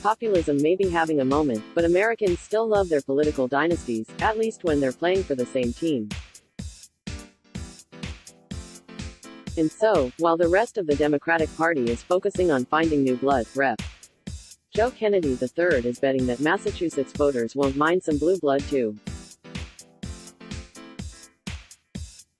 Populism may be having a moment, but Americans still love their political dynasties, at least when they're playing for the same team. And so, while the rest of the Democratic Party is focusing on finding new blood, Rep. Joe Kennedy III is betting that Massachusetts voters won't mind some blue blood too.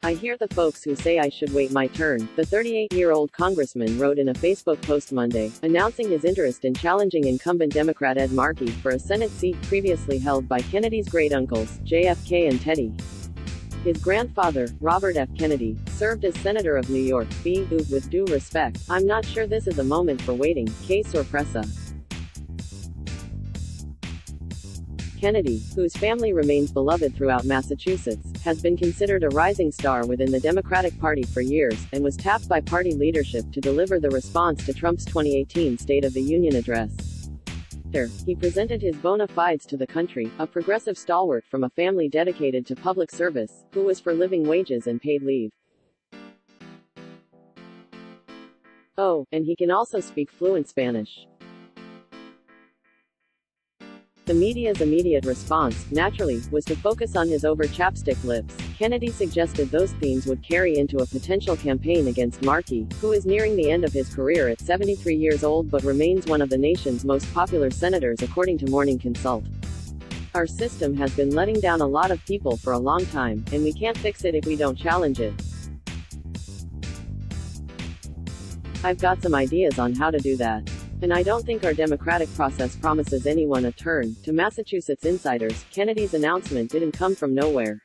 "I hear the folks who say I should wait my turn," the 38-year-old congressman wrote in a Facebook post Monday, announcing his interest in challenging incumbent Democrat Ed Markey for a Senate seat previously held by Kennedy's great-uncles, JFK and Teddy. His grandfather, Robert F. Kennedy, served as Senator of New York. With due respect, I'm not sure this is a moment for waiting, que sorpresa. Kennedy, whose family remains beloved throughout Massachusetts, has been considered a rising star within the Democratic Party for years, and was tapped by party leadership to deliver the response to Trump's 2018 State of the Union address. There, he presented his bona fides to the country, a progressive stalwart from a family dedicated to public service, who was for living wages and paid leave. Oh, and he can also speak fluent Spanish. The media's immediate response, naturally, was to focus on his over-chapstick lips. Kennedy suggested those themes would carry into a potential campaign against Markey, who is nearing the end of his career at 73 years old but remains one of the nation's most popular senators according to Morning Consult. "Our system has been letting down a lot of people for a long time, and we can't fix it if we don't challenge it. I've got some ideas on how to do that. And I don't think our democratic process promises anyone a turn." To Massachusetts insiders, Kennedy's announcement didn't come from nowhere.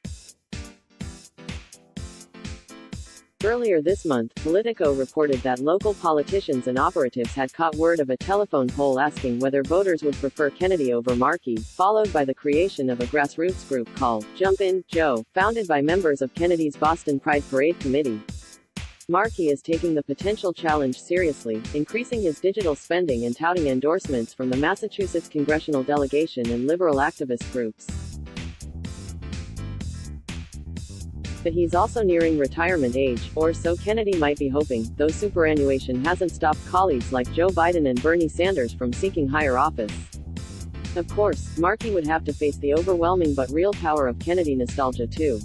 Earlier this month, Politico reported that local politicians and operatives had caught word of a telephone poll asking whether voters would prefer Kennedy over Markey, followed by the creation of a grassroots group called Jump In, Joe, founded by members of Kennedy's Boston Pride Parade Committee. Markey is taking the potential challenge seriously, increasing his digital spending and touting endorsements from the Massachusetts congressional delegation and liberal activist groups. But he's also nearing retirement age, or so Kennedy might be hoping, though superannuation hasn't stopped colleagues like Joe Biden and Bernie Sanders from seeking higher office. Of course, Markey would have to face the overwhelming but real power of Kennedy nostalgia too.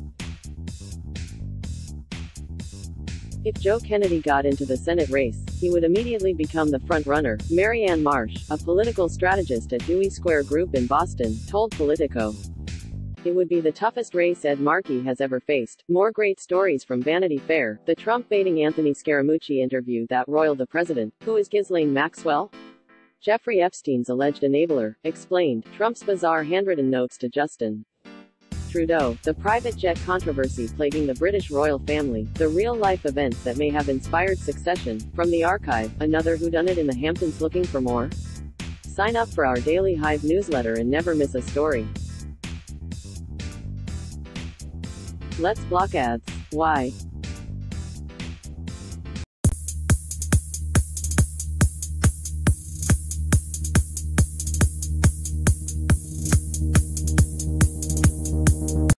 If Joe Kennedy got into the Senate race, he would immediately become the front-runner. Mary Ann Marsh, a political strategist at Dewey Square Group in Boston, told Politico. "It would be the toughest race Ed Markey has ever faced." More great stories from Vanity Fair. The Trump-baiting Anthony Scaramucci interview that roiled the president. Who is Ghislaine Maxwell? Jeffrey Epstein's alleged enabler, explained. Trump's bizarre handwritten notes to Justin Trudeau, the private jet controversy plaguing the British royal family, the real-life events that may have inspired succession. From the archive, another whodunit in the Hamptons. Looking for more? Sign up for our daily Hive newsletter and never miss a story. Let's block ads. Why?